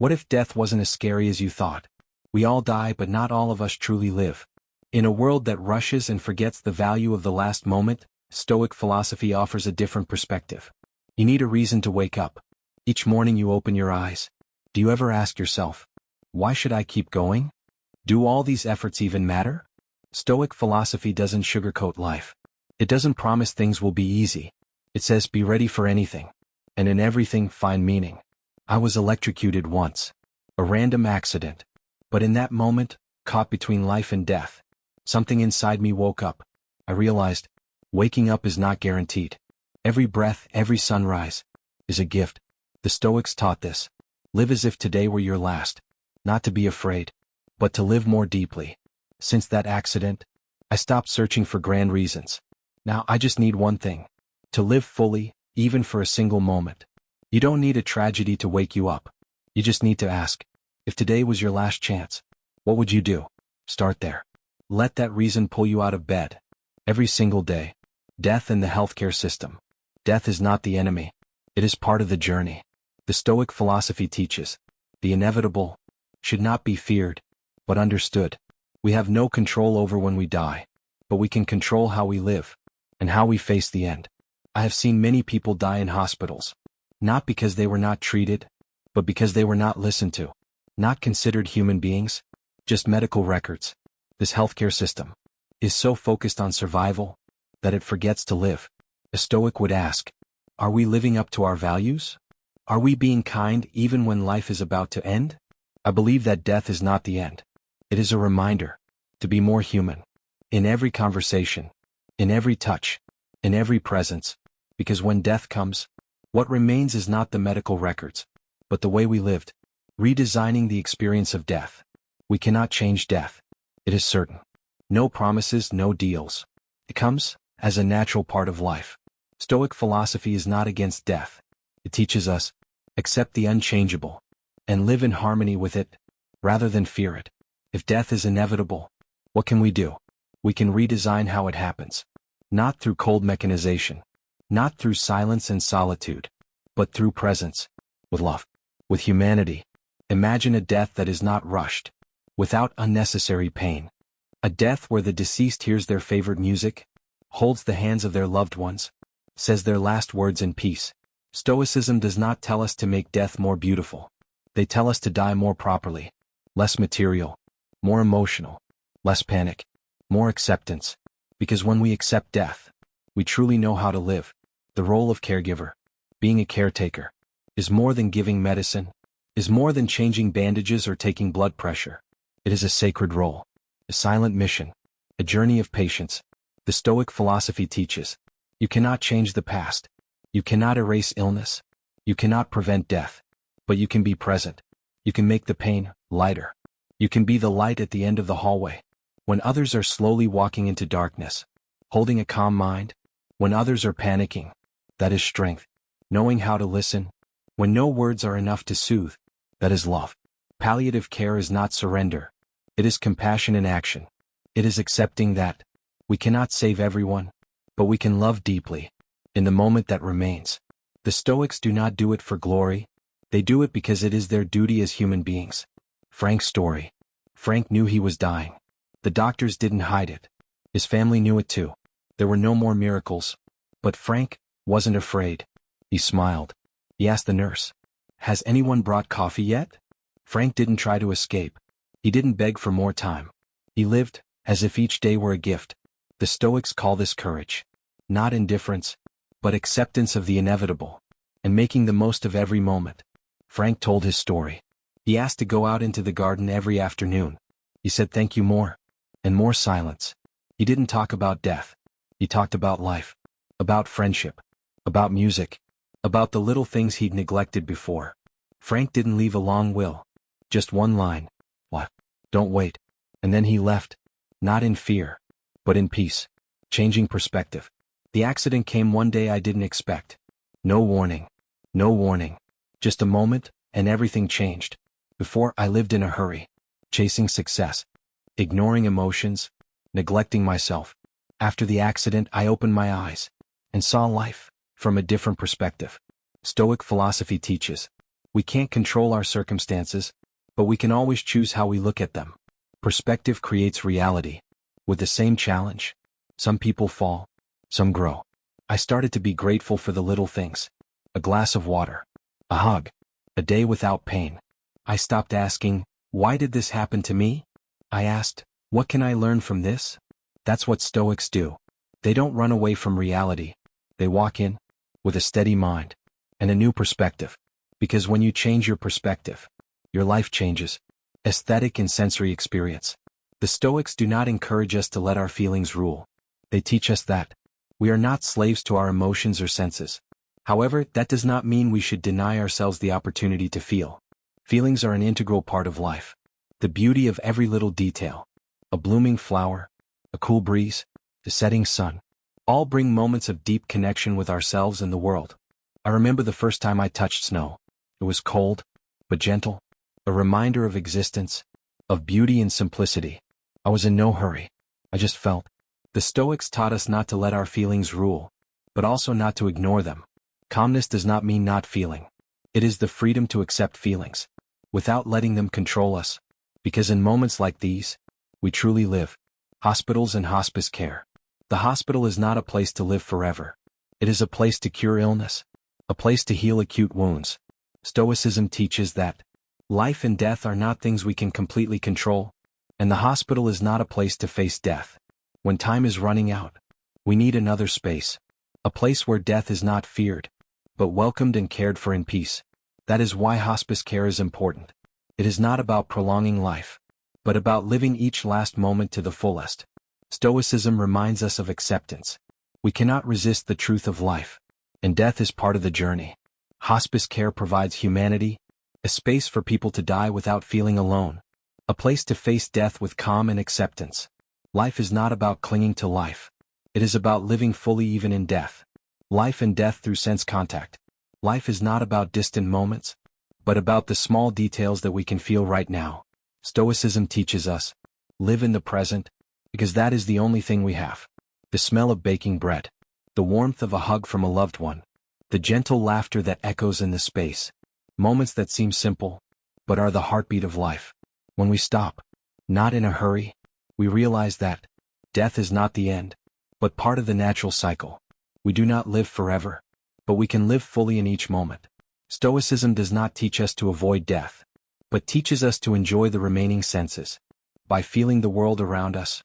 What if death wasn't as scary as you thought? We all die, but not all of us truly live. In a world that rushes and forgets the value of the last moment, Stoic philosophy offers a different perspective. You need a reason to wake up. Each morning you open your eyes. Do you ever ask yourself, why should I keep going? Do all these efforts even matter? Stoic philosophy doesn't sugarcoat life. It doesn't promise things will be easy. It says be ready for anything. And in everything find meaning. I was electrocuted once. A random accident. But in that moment, caught between life and death, something inside me woke up. I realized, waking up is not guaranteed. Every breath, every sunrise, is a gift. The Stoics taught this. Live as if today were your last. Not to be afraid, but to live more deeply. Since that accident, I stopped searching for grand reasons. Now I just need one thing. To live fully, even for a single moment. You don't need a tragedy to wake you up. You just need to ask, if today was your last chance, what would you do? Start there. Let that reason pull you out of bed. Every single day. Death and the healthcare system. Death is not the enemy. It is part of the journey. The Stoic philosophy teaches, the inevitable should not be feared, but understood. We have no control over when we die, but we can control how we live, and how we face the end. I have seen many people die in hospitals, not because they were not treated, but because they were not listened to, not considered human beings, just medical records. This healthcare system is so focused on survival that it forgets to live. A Stoic would ask, are we living up to our values? Are we being kind even when life is about to end? I believe that death is not the end. It is a reminder to be more human. In every conversation, in every touch, in every presence, because when death comes, what remains is not the medical records, but the way we lived, redesigning the experience of death. We cannot change death. It is certain. No promises, no deals. It comes as a natural part of life. Stoic philosophy is not against death. It teaches us, accept the unchangeable, and live in harmony with it, rather than fear it. If death is inevitable, what can we do? We can redesign how it happens. Not through cold mechanization, not through silence and solitude, but through presence, with love, with humanity. Imagine a death that is not rushed, without unnecessary pain. A death where the deceased hears their favorite music, holds the hands of their loved ones, says their last words in peace. Stoicism does not tell us to make death more beautiful. They tell us to die more properly, less material, more emotional, less panic, more acceptance. Because when we accept death, we truly know how to live. The role of caregiver, being a caretaker, is more than giving medicine, is more than changing bandages or taking blood pressure. It is a sacred role, a silent mission, a journey of patience. The Stoic philosophy teaches, you cannot change the past. You cannot erase illness. You cannot prevent death. But you can be present. You can make the pain lighter. You can be the light at the end of the hallway. When others are slowly walking into darkness, holding a calm mind. When others are panicking, that is strength. Knowing how to listen. When no words are enough to soothe, that is love. Palliative care is not surrender. It is compassion in action. It is accepting that we cannot save everyone, but we can love deeply. In the moment that remains. The Stoics do not do it for glory. They do it because it is their duty as human beings. Frank's story. Frank knew he was dying. The doctors didn't hide it. His family knew it too. There were no more miracles. But Frank wasn't afraid. He smiled. He asked the nurse, has anyone brought coffee yet? Frank didn't try to escape. He didn't beg for more time. He lived as if each day were a gift. The Stoics call this courage. Not indifference, but acceptance of the inevitable, and making the most of every moment. Frank told his story. He asked to go out into the garden every afternoon. He said thank you more, and more silence. He didn't talk about death. He talked about life, about friendship, about music, about the little things he'd neglected before. Frank didn't leave a long will, just one line. What? Don't wait. And then he left, not in fear, but in peace, changing perspective. The accident came one day I didn't expect. No warning. No warning. Just a moment, and everything changed. Before, I lived in a hurry, chasing success, ignoring emotions, neglecting myself. After the accident, I opened my eyes and saw life from a different perspective. Stoic philosophy teaches, We can't control our circumstances, but we can always choose how we look at them. Perspective creates reality. With the same challenge, some people fall, some grow. I started to be grateful for the little things. A glass of water, a hug, a day without pain. I stopped asking, why did this happen to me? I asked, what can I learn from this? That's what Stoics do. They don't run away from reality. They walk in, with a steady mind, and a new perspective. Because when you change your perspective, your life changes. Aesthetic and sensory experience. The Stoics do not encourage us to let our feelings rule. They teach us that we are not slaves to our emotions or senses. However, that does not mean we should deny ourselves the opportunity to feel. Feelings are an integral part of life. The beauty of every little detail. A blooming flower, a cool breeze, the setting sun. All bring moments of deep connection with ourselves and the world. I remember the first time I touched snow. It was cold, but gentle. A reminder of existence, of beauty and simplicity. I was in no hurry. I just felt. The Stoics taught us not to let our feelings rule, but also not to ignore them. Calmness does not mean not feeling. It is the freedom to accept feelings, without letting them control us. Because in moments like these, we truly live. Hospitals and hospice care. The hospital is not a place to live forever. It is a place to cure illness, a place to heal acute wounds. Stoicism teaches that life and death are not things we can completely control, and the hospital is not a place to face death. When time is running out, we need another space, a place where death is not feared, but welcomed and cared for in peace. That is why hospice care is important. It is not about prolonging life, but about living each last moment to the fullest. Stoicism reminds us of acceptance. We cannot resist the truth of life, and death is part of the journey. Hospice care provides humanity, a space for people to die without feeling alone, a place to face death with calm and acceptance. Life is not about clinging to life. It is about living fully even in death. Life and death through sense contact. Life is not about distant moments, but about the small details that we can feel right now. Stoicism teaches us, live in the present, because that is the only thing we have. The smell of baking bread, the warmth of a hug from a loved one, the gentle laughter that echoes in the space. Moments that seem simple, but are the heartbeat of life. When we stop, not in a hurry, we realize that death is not the end, but part of the natural cycle. We do not live forever, but we can live fully in each moment. Stoicism does not teach us to avoid death, but teaches us to enjoy the remaining senses. By feeling the world around us,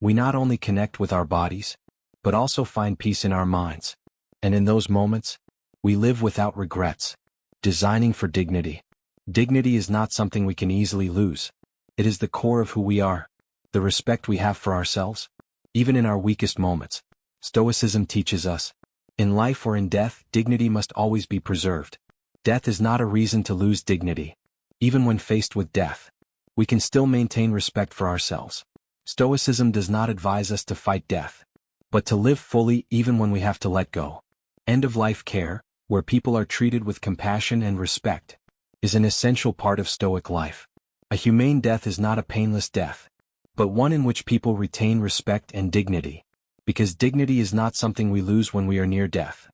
we not only connect with our bodies, but also find peace in our minds. And in those moments, we live without regrets. Designing for dignity. Dignity is not something we can easily lose. It is the core of who we are, the respect we have for ourselves, even in our weakest moments. Stoicism teaches us, in life or in death, dignity must always be preserved. Death is not a reason to lose dignity. Even when faced with death, we can still maintain respect for ourselves. Stoicism does not advise us to fight death, but to live fully even when we have to let go. End-of-life care, where people are treated with compassion and respect, is an essential part of Stoic life. A humane death is not a painless death, but one in which people retain respect and dignity. Because dignity is not something we lose when we are near death.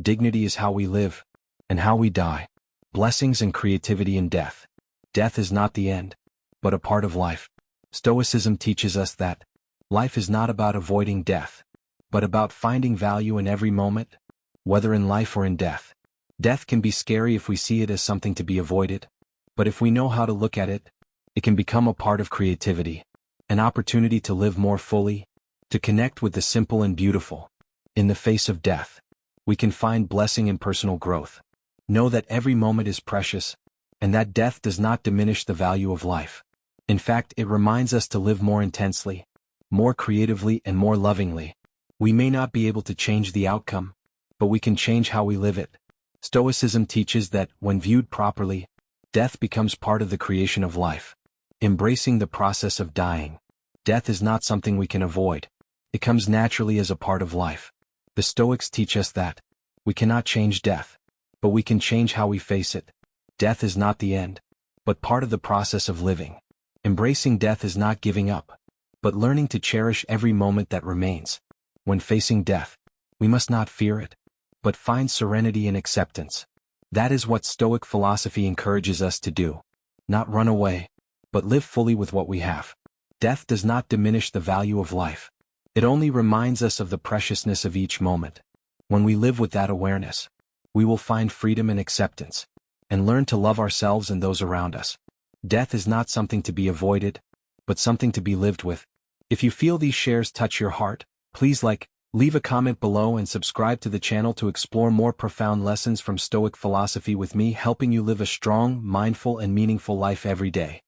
Dignity is how we live, and how we die. Blessings and creativity in death. Death is not the end, but a part of life. Stoicism teaches us that life is not about avoiding death, but about finding value in every moment, whether in life or in death. Death can be scary if we see it as something to be avoided, but if we know how to look at it, it can become a part of creativity, an opportunity to live more fully, to connect with the simple and beautiful. In the face of death, we can find blessing in personal growth. Know that every moment is precious, and that death does not diminish the value of life. In fact, it reminds us to live more intensely, more creatively and more lovingly. We may not be able to change the outcome, but we can change how we live it. Stoicism teaches that, when viewed properly, death becomes part of the creation of life. Embracing the process of dying. Death is not something we can avoid. It comes naturally as a part of life. The Stoics teach us that we cannot change death, but we can change how we face it. Death is not the end, but part of the process of living. Embracing death is not giving up, but learning to cherish every moment that remains. When facing death, we must not fear it, but find serenity and acceptance. That is what Stoic philosophy encourages us to do. Not run away, but live fully with what we have. Death does not diminish the value of life. It only reminds us of the preciousness of each moment. When we live with that awareness, we will find freedom and acceptance, and learn to love ourselves and those around us. Death is not something to be avoided, but something to be lived with. If you feel these shares touch your heart, please leave a comment below and subscribe to the channel to explore more profound lessons from Stoic philosophy with me, helping you live a strong, mindful and meaningful life every day.